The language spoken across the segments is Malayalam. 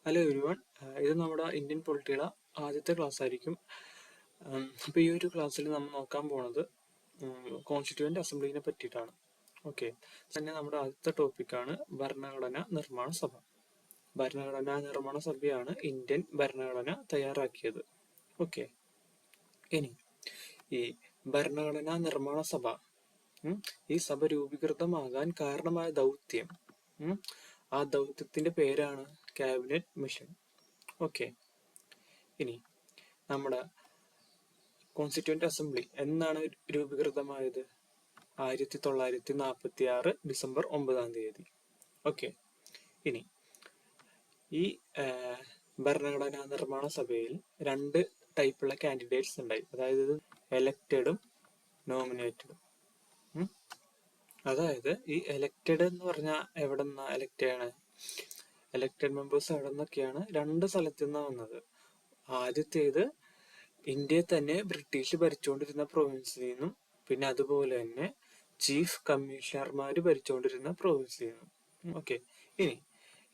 ഹലോ എവരിവൺ, ഇത് നമ്മുടെ ഇന്ത്യൻ പൊളിറ്റിയുടെ ആദ്യത്തെ ക്ലാസ് ആയിരിക്കും. അപ്പോൾ ഈ ഒരു ക്ലാസ്സിൽ നമ്മൾ നോക്കാൻ പോണത് കോൺസ്റ്റിറ്റ്യൂവന്റ് അസംബ്ലിനെ പറ്റിയിട്ടാണ്. ഓക്കെ, തന്നെ നമ്മുടെ ആദ്യത്തെ ടോപ്പിക്കാണ് ഭരണഘടനാ നിർമ്മാണ സഭ. ഭരണഘടനാ നിർമ്മാണ സഭയാണ് ഇന്ത്യൻ ഭരണഘടന തയ്യാറാക്കിയത്. ഓക്കെ, ഇനി ഈ ഭരണഘടനാ നിർമ്മാണ സഭ, ഈ സഭ രൂപീകൃതമാകാൻ കാരണമായ ദൗത്യം, ആ ദൗത്യത്തിന്റെ പേരാണ് ക്യാബിനറ്റ് മിഷൻ. ഓക്കെ, ഇനി നമ്മുടെ കോൺസ്റ്റിറ്റ്യൂവന്റ് അസംബ്ലി എന്നാണ് രൂപീകൃതമായത്? 1946 ഡിസംബർ 9. ഓക്കെ, ഇനി ഈ ഭരണഘടനാ നിർമ്മാണ സഭയിൽ രണ്ട് ടൈപ്പുള്ള കാൻഡിഡേറ്റ്സ് ഉണ്ടായി. അതായത് എലക്റ്റഡും നോമിനേറ്റഡും. അതായത് ഈ എലക്റ്റഡ് എന്ന് പറഞ്ഞാൽ എവിടെ നിന്നാ എലക്ട് ചെയ്യണേ? എലക്റ്റഡ് മെമ്പേഴ്സ് എവിടെ നിന്നൊക്കെയാണ്? രണ്ട് സ്ഥലത്തു നിന്നാണ് വന്നത്. ആദ്യത്തേത് ഇന്ത്യയെ തന്നെ ബ്രിട്ടീഷ് ഭരിച്ചുകൊണ്ടിരുന്ന പ്രൊവിൻസിൽ നിന്നും, പിന്നെ അതുപോലെ തന്നെ ചീഫ് കമ്മീഷണർമാര് ഭരിച്ചുകൊണ്ടിരുന്ന പ്രൊവിൻസിൽ നിന്നും. ഓക്കെ, ഇനി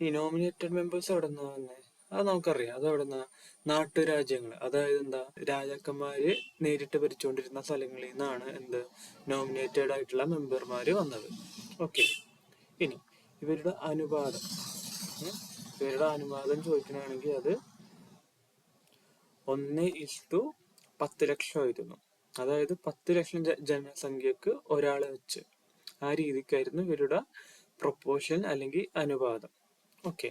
ഈ നോമിനേറ്റഡ് മെമ്പേഴ്സ് എവിടെ നിന്നാ വന്നത്? അത് നമുക്കറിയാം. അത് എവിടെ നിന്നാ? നാട്ടുരാജ്യങ്ങൾ, അതായത് എന്താ, രാജാക്കന്മാര് നേരിട്ട് ഭരിച്ചുകൊണ്ടിരുന്ന സ്ഥലങ്ങളിൽ നിന്നാണ് എന്ത് നോമിനേറ്റഡ് ആയിട്ടുള്ള മെമ്പർമാര് വന്നത്. ഓക്കെ, ഇനി ഇവരുടെ അനുപാതം ചോദിക്കണമെങ്കിൽ അത് 1:10 ലക്ഷം. അതായത് 10 ലക്ഷം ജനസംഖ്യക്ക് ഒരാളെ വെച്ച്, ആ രീതിക്കായിരുന്നു ഇവരുടെ പ്രൊപ്പോർഷൻ അല്ലെങ്കിൽ അനുപാതം. ഓക്കെ,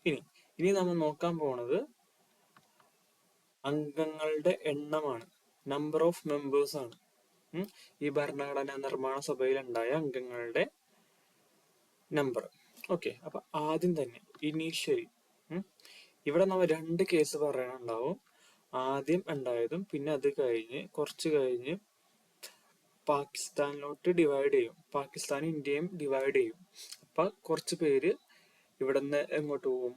ഇനി നമ്മൾ നോക്കാൻ പോണത് അംഗങ്ങളുടെ എണ്ണമാണ്, നമ്പർ ഓഫ് മെമ്പേഴ്സ് ആണ്. ഈ ഭരണഘടനാ നിർമ്മാണ സഭയിൽ ഉണ്ടായ അംഗങ്ങളുടെ നമ്പർ. ഓക്കെ, അപ്പൊ ആദ്യം തന്നെ ഇനീഷ്യലി ഇവിടെ നമ്മൾ രണ്ട് കേസ് പറയാനുണ്ടാവും. ആദ്യം ഉണ്ടായതും പിന്നെ അത് കഴിഞ്ഞ് കുറച്ച് കഴിഞ്ഞ് പാകിസ്ഥാനിലോട്ട് ഡിവൈഡ് ചെയ്യും. പാകിസ്ഥാനും ഇന്ത്യയും ഡിവൈഡ് ചെയ്യും. അപ്പൊ കുറച്ച് പേര് ഇവിടെ നിന്ന് എങ്ങോട്ട് പോകും?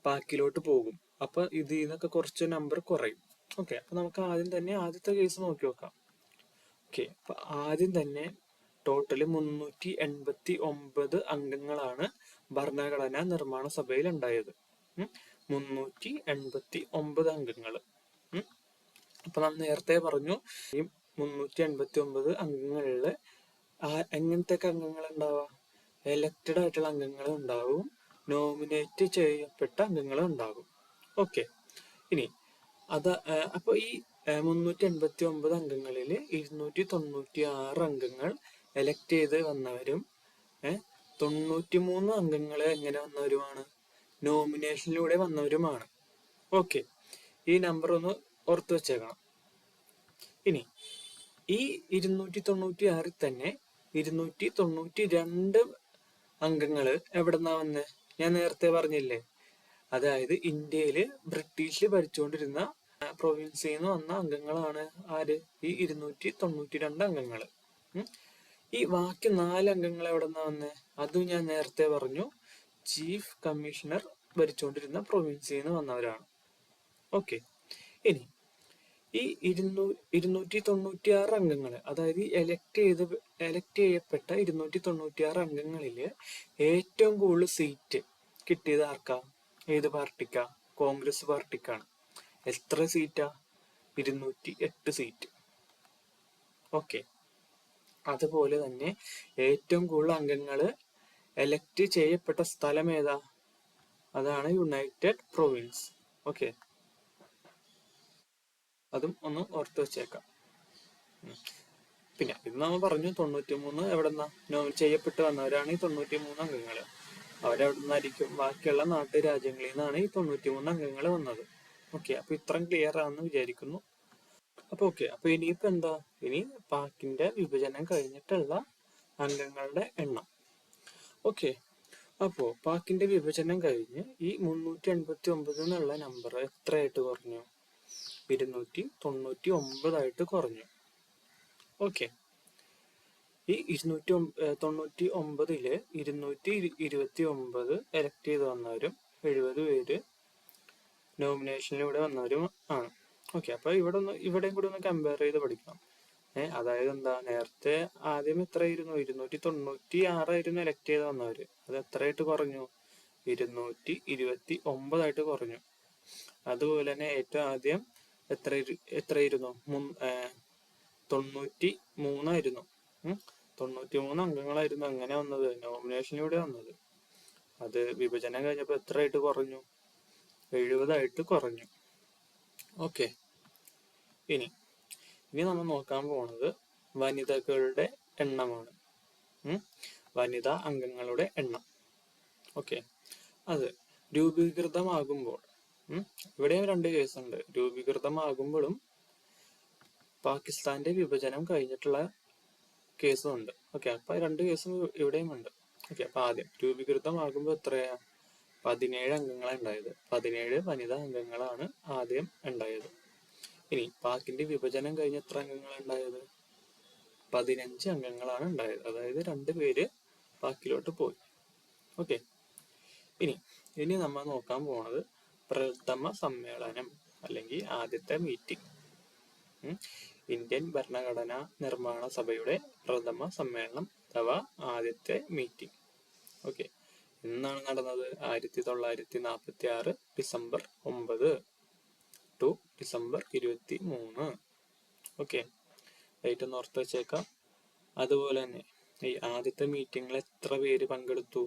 പാക്കിലോട്ട് പോകും. അപ്പൊ ഇതിൽ നിന്നൊക്കെ കുറച്ച് നമ്പർ കുറയും. ഓക്കെ, അപ്പൊ നമുക്ക് ആദ്യം തന്നെ ആദ്യത്തെ കേസ് നോക്കി നോക്കാം. ഓക്കെ, അപ്പൊ ആദ്യം തന്നെ ടോട്ടല് 389 അംഗങ്ങളാണ് ഭരണഘടനാ നിർമ്മാണ സഭയിൽ ഉണ്ടായത്. 389 അംഗങ്ങൾ. അപ്പൊ നാം നേരത്തെ പറഞ്ഞു, ഈ 389 അംഗങ്ങളില് എങ്ങനത്തെ അംഗങ്ങൾ ഉണ്ടാവുക? എലക്റ്റഡ് ആയിട്ടുള്ള അംഗങ്ങൾ ഉണ്ടാവും, നോമിനേറ്റ് ചെയ്യപ്പെട്ട അംഗങ്ങൾ ഉണ്ടാകും. ഓക്കെ, ഇനി അപ്പൊ ഈ 389 അംഗങ്ങളിൽ 296 അംഗങ്ങൾ എലക്ട് ചെയ്ത് വന്നവരും 93 അംഗങ്ങളെ എങ്ങനെ വന്നവരുമാണ്? നോമിനേഷനിലൂടെ വന്നവരുമാണ്. ഓക്കെ, ഈ നമ്പർ ഒന്ന് ഓർത്തു വെച്ചേക്കണം. ഇനി ഈ 296 തന്നെ 292 അംഗങ്ങള് എവിടെന്നാ വന്നേ? ഞാൻ നേരത്തെ പറഞ്ഞില്ലേ, അതായത് ഇന്ത്യയില് ബ്രിട്ടീഷ് ഭരിച്ചുകൊണ്ടിരുന്ന പ്രൊവിൻസിൽ നിന്ന് വന്ന അംഗങ്ങളാണ് ആര്? ഈ 292 അംഗങ്ങള്. ഈ ബാക്കി 4 അംഗങ്ങൾ എവിടെന്നാ വന്നേ? അതും ഞാൻ നേരത്തെ പറഞ്ഞു, ചീഫ് കമ്മീഷണർ ഭരിച്ചുകൊണ്ടിരുന്ന പ്രൊവിൻസിൽ നിന്ന് വന്നവരാണ്. ഓക്കെ, ഇനി ഈ 296 അംഗങ്ങള്, അതായത് എലക്ട് ചെയ്യപ്പെട്ട 296 അംഗങ്ങളില് ഏറ്റവും കൂടുതൽ സീറ്റ് കിട്ടിയത് ആർക്കാ? ഏത് പാർട്ടിക്കാ? കോൺഗ്രസ് പാർട്ടിക്കാണ്. എത്ര സീറ്റാ? 208 സീറ്റ്. ഓക്കെ, അതുപോലെ തന്നെ ഏറ്റവും കൂടുതൽ അംഗങ്ങള് എലക്ട് ചെയ്യപ്പെട്ട സ്ഥലം ഏതാ? അതാണ് യുണൈറ്റഡ് പ്രൊവിൻസ്. ഓക്കെ, അതും ഒന്ന് ഓർത്ത് വെച്ചേക്കാം. പിന്നെ ഇത് നമ്മൾ പറഞ്ഞു 93 എവിടെന്നാ ചെയ്യപ്പെട്ട് വന്നവരാണ് ഈ 93 അംഗങ്ങള്. അവരെവിടെ നിന്നായിരിക്കും? ബാക്കിയുള്ള നാട്ടുരാജ്യങ്ങളിൽ നിന്നാണ് ഈ 93 അംഗങ്ങൾ വന്നത്. ഓക്കെ, അപ്പൊ ഇത്രയും ക്ലിയർ ആണെന്ന് വിചാരിക്കുന്നു. അപ്പൊ ഓക്കെ, അപ്പൊ ഇനിയിപ്പോ എന്താ? ഇനി പാക്കിന്റെ വിഭജനം കഴിഞ്ഞിട്ടുള്ള അംഗങ്ങളുടെ എണ്ണം. ഓക്കെ, അപ്പോ പാക്കിന്റെ വിഭജനം കഴിഞ്ഞ് ഈ 389 എന്നുള്ള നമ്പർ എത്രയായിട്ട് കുറഞ്ഞു? 299 ആയിട്ട് കുറഞ്ഞു. ഓക്കെ, ഈ 299 229 എലക്ട് ചെയ്ത് വന്നവരും 70 പേര് നോമിനേഷനിലൂടെ വന്നവരും ആണ്. ഓക്കെ, അപ്പൊ ഇവിടെയും കൂടി ഒന്ന് കമ്പയർ ചെയ്ത് പഠിക്കണം. അതായത് എന്താ, നേരത്തെ ആദ്യം എത്രയായിരുന്നു? 296 ആയിരുന്നു എലക്ട് ചെയ്ത് വന്നവര്. അത് എത്രയായിട്ട് കുറഞ്ഞു? 229 കുറഞ്ഞു. അതുപോലെ തന്നെ ഏറ്റവും ആദ്യം എത്രയായിരുന്നു? 93 93 അംഗങ്ങളായിരുന്നു അങ്ങനെ വന്നത്, നോമിനേഷനിലൂടെ വന്നത്. അത് വിഭജനം കഴിഞ്ഞപ്പോൾ എത്രയായിട്ട് കുറഞ്ഞു? 70 കുറഞ്ഞു. ഓക്കെ. ഇനി നമ്മൾ നോക്കാൻ പോകുന്നത് വനിതകളുടെ എണ്ണമാണ്. വനിതാ അംഗങ്ങളുടെ എണ്ണം. ഓക്കെ. അത് രൂപീകൃതമാകുമ്പോൾ ഇവിടെയും 2 കേസുണ്ട്. രൂപീകൃതമാകുമ്പോഴും പാകിസ്ഥാന്റെ വിഭജനം കഴിഞ്ഞിട്ടുള്ള കേസും ഉണ്ട്. ഓക്കെ. അപ്പൊ 2 കേസും ഇവിടെയും ഉണ്ട്. ഓക്കെ. അപ്പൊ ആദ്യം രൂപീകൃതമാകുമ്പോൾ എത്രയാ? 17 അംഗങ്ങളാണ് ഉണ്ടായത്. 17 വനിതാ അംഗങ്ങളാണ് ആദ്യം ഉണ്ടായത്. ഇനി പാക്കിന്റെ വിഭജനം കഴിഞ്ഞ് എത്ര അംഗങ്ങളാണ് ഉണ്ടായത്? 15 അംഗങ്ങളാണ് ഉണ്ടായത്. അതായത് 2 പേര് പാക്കിലോട്ട് പോയി. ഓക്കെ. ഇനി നമ്മൾ നോക്കാൻ പോകുന്നത് പ്രഥമ സമ്മേളനം അല്ലെങ്കിൽ ആദ്യത്തെ മീറ്റിംഗ്. ഇന്ത്യൻ ഭരണഘടനാ നിർമ്മാണ സഭയുടെ പ്രഥമ സമ്മേളനം അഥവാ ആദ്യത്തെ മീറ്റിംഗ്. ഓക്കെ. എന്നാണ് നടന്നത്? 1946 December 9 to December 23. Okay. Date ഒന്ന് ഓർത്ത് വെച്ചേക്കാം. അതുപോലെ തന്നെ ഈ ആദ്യത്തെ മീറ്റിംഗിൽ എത്ര പേര് പങ്കെടുത്തു?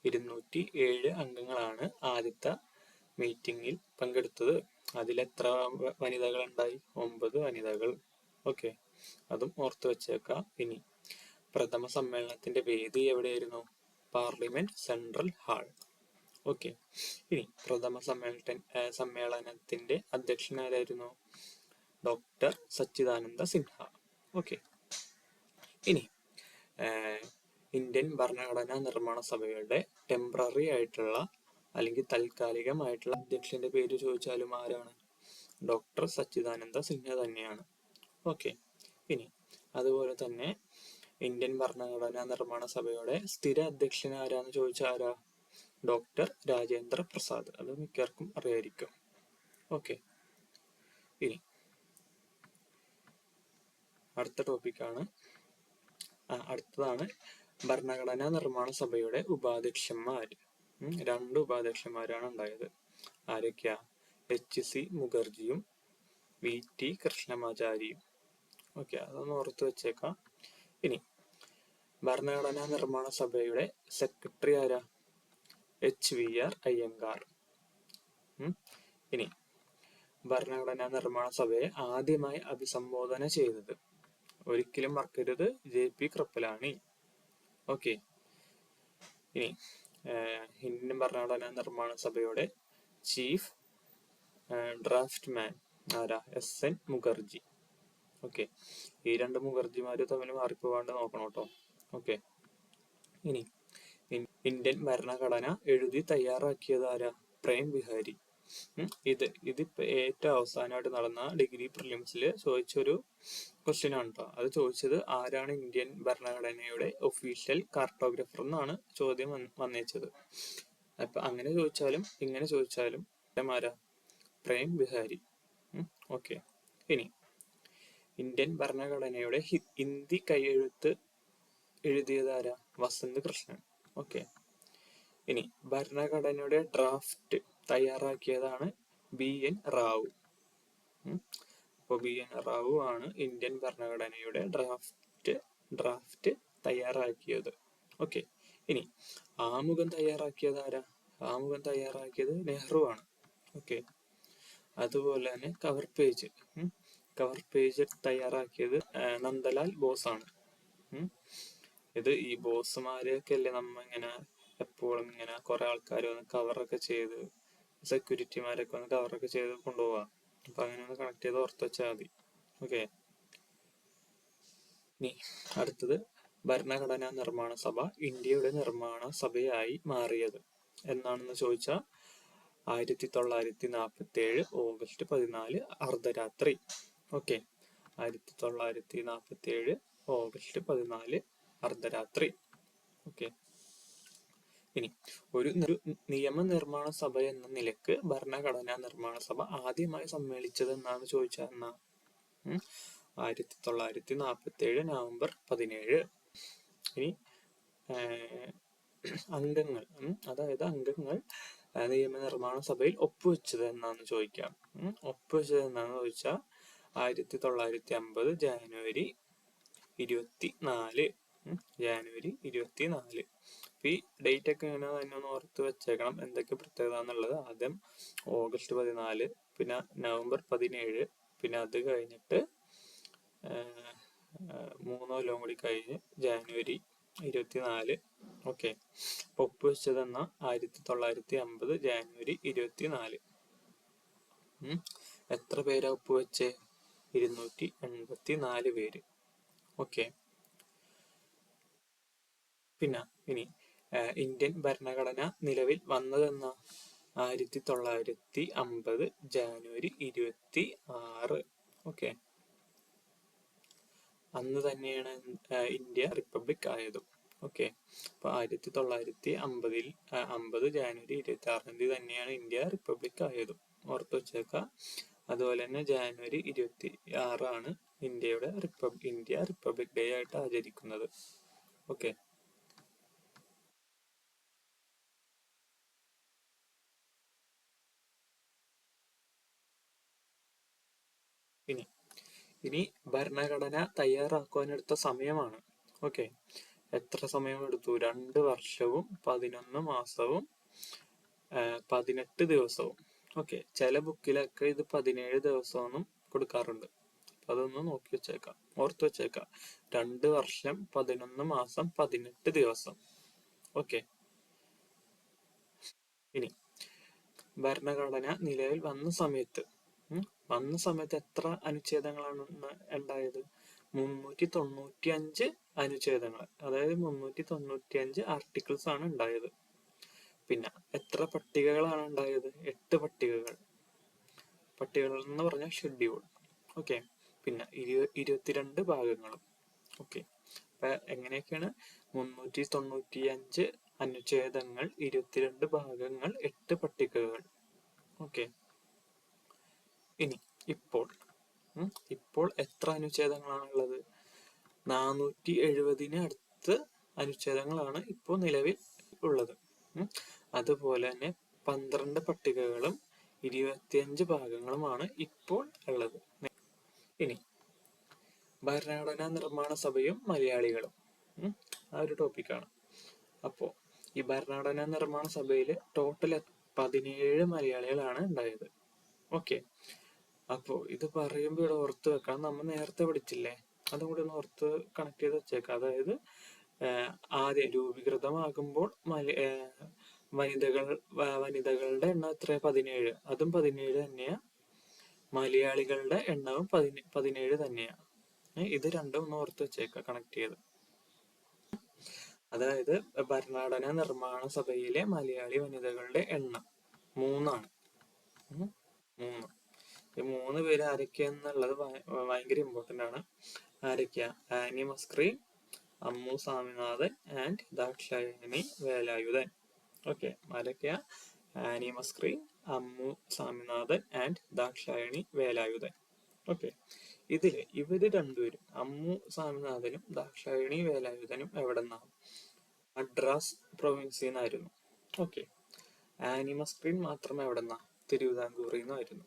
207 അംഗങ്ങളാണ് ആദ്യത്തെ മീറ്റിംഗിൽ പങ്കെടുത്തത്. അതിലെത്ര വനിതകൾ ഉണ്ടായി? 9 വനിതകൾ. ഓക്കെ. അതും ഓർത്ത് വെച്ചേക്കാം. ഇനി പ്രഥമ സമ്മേളനത്തിന്റെ വേദി എവിടെയായിരുന്നു? Parliament central hall. ഓക്കെ. ഇനി പ്രഥമ സമ്മേളനത്തിന്റെ അധ്യക്ഷൻ ആരായിരുന്നു? ഡോക്ടർ സച്ചിദാനന്ദ സിൻഹ. ഓക്കെ. ഇനി ഇന്ത്യൻ ഭരണഘടനാ നിർമ്മാണ സഭയുടെ ടെമ്പററി ആയിട്ടുള്ള അല്ലെങ്കിൽ താൽക്കാലികമായിട്ടുള്ള അധ്യക്ഷന്റെ പേര് ചോദിച്ചാലും ആരാണ്? ഡോക്ടർ സച്ചിദാനന്ദ സിൻഹ തന്നെയാണ്. ഓക്കെ. ഇനി അതുപോലെ തന്നെ ഇന്ത്യൻ ഭരണഘടനാ നിർമ്മാണ സഭയുടെ സ്ഥിര അധ്യക്ഷൻ ആരാന്ന് ചോദിച്ചാൽ ആരാ? ഡോക്ടർ രാജേന്ദ്ര പ്രസാദ്. അത് മിക്കവർക്കും അറിയായിരിക്കും. ഓക്കെ. ഇനി അടുത്തതാണ് ഭരണഘടനാ നിർമ്മാണ സഭയുടെ ഉപാധ്യക്ഷന്മാർ. 2 ഉപാധ്യക്ഷന്മാരാണ് ഉണ്ടായത്. ആരൊക്കെയാ? HC മുഖർജിയും VT കൃഷ്ണമാചാരിയും. ഓക്കെ. അതൊന്ന് ഓർത്ത് വെച്ചേക്കാം. ഇനി ഭരണഘടനാ നിർമ്മാണ സഭയുടെ സെക്രട്ടറി ആരാ? HVR അയ്യങ്കാർ. ഇനി ഭരണഘടനാ നിർമ്മാണ സഭയെ ആദ്യമായി അഭിസംബോധന ചെയ്തത്, ഒരിക്കലും മറക്കരുത്, JP കൃപ്പലാനി. ഓക്കെ. ഇനി ഇന്ത്യൻ ഭരണഘടനാ നിർമ്മാണ സഭയുടെ ചീഫ് ഡ്രാഫ്റ്റ്മാൻ ആരാ? SN മുഖർജി. ഓക്കെ. ഈ 2 മുഖർജിമാര് തമ്മിൽ മാറിപ്പോവാണ്ട് നോക്കണം കേട്ടോ. ഓക്കെ. ഇനി ഇന്ത്യൻ ഭരണഘടന എഴുതി തയ്യാറാക്കിയത് ആരാ? പ്രേം ബിഹാരി. ഇതിപ്പോ ഏറ്റവും അവസാനമായിട്ട് നടന്ന ഡിഗ്രി പ്രിലിംസിൽ ചോദിച്ചൊരു ക്വസ്റ്റ്യൻ ആണ് കേട്ടോ. അത് ചോദിച്ചത് ആരാണ് ഇന്ത്യൻ ഭരണഘടനയുടെ ഒഫീഷ്യൽ കാർട്ടോഗ്രാഫർ എന്നാണ് ചോദ്യം വന്നേച്ചത്. അപ്പൊ അങ്ങനെ ചോദിച്ചാലും ഇങ്ങനെ ചോദിച്ചാലും ആരാ? പ്രേം ബിഹാരി. ഓക്കെ. ഇനി ഇന്ത്യൻ ഭരണഘടനയുടെ ഹിന്ദി കൈയെഴുത്ത് എഴുതിയത് ആരാ? വസന്ത് കൃഷ്ണൻ. ഓക്കെ. ഇനി ഭരണഘടനയുടെ ഡ്രാഫ്റ്റ് തയ്യാറാക്കിയതാണ് BN റാവു. അപ്പോൾ BN റാവു ആണ് ഇന്ത്യൻ ഭരണഘടനയുടെ ഡ്രാഫ്റ്റ് തയ്യാറാക്കിയത്. ഓക്കെ. ഇനി ആമുഖം തയ്യാറാക്കിയത് ആരാ? ആമുഖം തയ്യാറാക്കിയത് നെഹ്റു ആണ്. ഓക്കെ. അതുപോലെ തന്നെ കവർ പേജ് തയ്യാറാക്കിയത് നന്ദലാൽ ബോസ് ആണ്. ഇത് ഈ ബോസുമാരെയൊക്കെ അല്ലേ നമ്മ ഇങ്ങനെ എപ്പോഴും ഇങ്ങനെ കുറെ ആൾക്കാർ വന്ന് കവറൊക്കെ ചെയ്ത്, സെക്യൂരിറ്റിമാരൊക്കെ വന്ന് കവറൊക്കെ ചെയ്ത് കൊണ്ടുപോവാ. അപ്പൊ അങ്ങനെ ഒന്ന് കണക്ട് ചെയ്ത് ഓർത്ത് വെച്ചാൽ മതി. ഓക്കെ. ഇനി അടുത്തത് ഭരണഘടനാ നിർമ്മാണ സഭ ഇന്ത്യയുടെ നിർമ്മാണ സഭയായി മാറിയത് എന്നാണെന്ന് ചോദിച്ചാൽ 1947 ഓഗസ്റ്റ് 14 അർദ്ധരാത്രി. ഓക്കെ. 1947 ഓഗസ്റ്റ് 14 അർദ്ധരാത്രി. ഓക്കെ. ഇനി ഒരു നിയമനിർമ്മാണ സഭ എന്ന നിലക്ക് ഭരണഘടനാ നിർമ്മാണ സഭ ആദ്യമായി സമ്മേളിച്ചത് എന്നാണ് ചോദിച്ചാൽ എന്നാ? 1947 നവംബർ 17. ഇനി അംഗങ്ങൾ അതായത് അംഗങ്ങൾ നിയമനിർമ്മാണ സഭയിൽ ഒപ്പുവെച്ചത് എന്നാന്ന് ചോദിക്കാം. ഒപ്പുവെച്ചത് എന്നാന്ന് ചോദിച്ചാൽ 1950 ജാനുവരി 24. ജാനുവരി 24. ഈ ഡേറ്റ് ഒക്കെ ഇങ്ങനെ തന്നെ ഒന്ന് ഓർത്ത് വെച്ചേക്കണം, എന്തൊക്കെ പ്രത്യേകത എന്നുള്ളത്. ആദ്യം ഓഗസ്റ്റ് 14, പിന്നെ നവംബർ 17, പിന്നെ അത് കഴിഞ്ഞിട്ട് 3 കൊല്ലം കൂടി കഴിഞ്ഞ് ജാനുവരി 24. ഓക്കെ, ഒപ്പുവെച്ചതെന്ന 1950 ജാനുവരി 24. എത്ര പേരാ ഒപ്പുവെച്ചേ? 284 പേര്. ഓക്കെ, പിന്നെ ഇനി ഇന്ത്യൻ ഭരണഘടന നിലവിൽ വന്നതെന്ന 1950 ജാനുവരി 26. ഓക്കെ, അന്ന് തന്നെയാണ് ഇന്ത്യ റിപ്പബ്ലിക് ആയതും. ഓക്കെ, അപ്പൊ 1950 ജാനുവരി 26 തന്നെയാണ് ഇന്ത്യ റിപ്പബ്ലിക് ആയതും, ഓർത്ത് വെച്ചേക്കാം. അതുപോലെ തന്നെ ജാനുവരി 26 ഇന്ത്യ റിപ്പബ്ലിക് ഡേ ആയിട്ട് ആചരിക്കുന്നത്. ഓക്കെ, ഇനി ഭരണഘടന തയ്യാറാക്കുവാനെടുത്ത സമയമാണ്. ഓക്കെ, എത്ര സമയമെടുത്തു? 2 വർഷവും 11 മാസവും 18 ദിവസവും. ഓക്കെ, ചില ബുക്കിലൊക്കെ ഇത് 17 ദിവസമൊന്നും കൊടുക്കാറുണ്ട്. അതൊന്ന് നോക്കി വെച്ചേക്കാം, ഓർത്ത് വെച്ചേക്കാം. 2 വർഷം 11 മാസം 18 ദിവസം. ഓക്കെ, ഇനി ഭരണഘടന നിലവിൽ വന്ന സമയത്ത് എത്ര അനുച്ഛേദങ്ങളാണ് ഉണ്ടായത്? 395 അനുച്ഛേദങ്ങൾ, അതായത് 395 ആർട്ടിക്കിൾസ് ആണ് ഉണ്ടായത്. പിന്നെ എത്ര പട്ടികകളാണ് ഉണ്ടായത്? 8 പട്ടികകൾ. പട്ടികകൾ എന്ന് പറഞ്ഞാൽ ഷെഡ്യൂൾ. ഓക്കെ, പിന്നെ 22 ഭാഗങ്ങളും. ഓക്കെ, അപ്പൊ എങ്ങനെയൊക്കെയാണ്? 395 അനുച്ഛേദങ്ങൾ, 22 ഭാഗങ്ങൾ, 8 പട്ടികകൾ. ഓക്കെ, ഇനി ഇപ്പോൾ എത്ര അനുച്ഛേദങ്ങളാണുള്ളത്? 470 അടുത്ത് അനുച്ഛേദങ്ങളാണ് ഇപ്പോൾ നിലവിൽ ഉള്ളത്. അതുപോലെ തന്നെ 12 പട്ടികകളും 25 ഭാഗങ്ങളുമാണ് ഇപ്പോൾ ഉള്ളത്. ഇനി ഭരണഘടനാ നിർമ്മാണ സഭയും മലയാളികളും, ആ ഒരു ടോപ്പിക്കാണ്. അപ്പോ ഈ ഭരണഘടനാ നിർമ്മാണ സഭയിൽ ടോട്ടൽ 17 മലയാളികളാണ് ഉണ്ടായത്. ഓക്കെ, അപ്പോ ഇത് പറയുമ്പോൾ ഇവിടെ ഓർത്ത് വെക്കണം, നമ്മൾ നേരത്തെ പഠിച്ചില്ലേ, അതും കൂടി ഒന്ന് ഓർത്ത് കണക്ട് ചെയ്ത് വെച്ചേക്കാം. അതായത് ആദ്യം രൂപീകൃതമാകുമ്പോൾ വനിതകളുടെ എണ്ണം എത്ര? 17. അതും 17 തന്നെയാ. മലയാളികളുടെ എണ്ണവും 17 തന്നെയാണ്. ഇത് രണ്ടും ഒന്ന് ഓർത്ത് വെച്ചേക്കാം കണക്ട് ചെയ്ത്. അതായത് ഭരണഘടനാ നിർമ്മാണ സഭയിലെ മലയാളി വനിതകളുടെ എണ്ണം 3 ആണ്. 3. ഈ 3 പേര് ആരൊക്കെയാന്നുള്ളത് ഭയങ്കര ഇമ്പോർട്ടന്റ് ആണ്. ആരൊക്കെയാ? ആനി മസ്ക്രി, അമ്മു സ്വാമിനാഥൻ ആൻഡ് ദാക്ഷായണി വേലായുധൻ. ഓക്കെ, ആരൊക്കെയാ? ആനി മസ്ക്രി, അമ്മു സ്വാമിനാഥൻ ആൻഡ് ദാക്ഷായണി വേലായുധൻ. ഓക്കെ, ഇവര് രണ്ടുപേരും, അമ്മു സ്വാമിനാഥനും ദാക്ഷായണി വേലായുധനും എവിടെ നിന്നാണ്? മദ്രാസ് പ്രൊവിൻസിൽ നിന്നായിരുന്നു. ഓക്കെ, ആനി മസ്ക്രീൻ മാത്രം എവിടെ നിന്നാ? തിരുവിതാംകൂറിൽ നിന്നായിരുന്നു.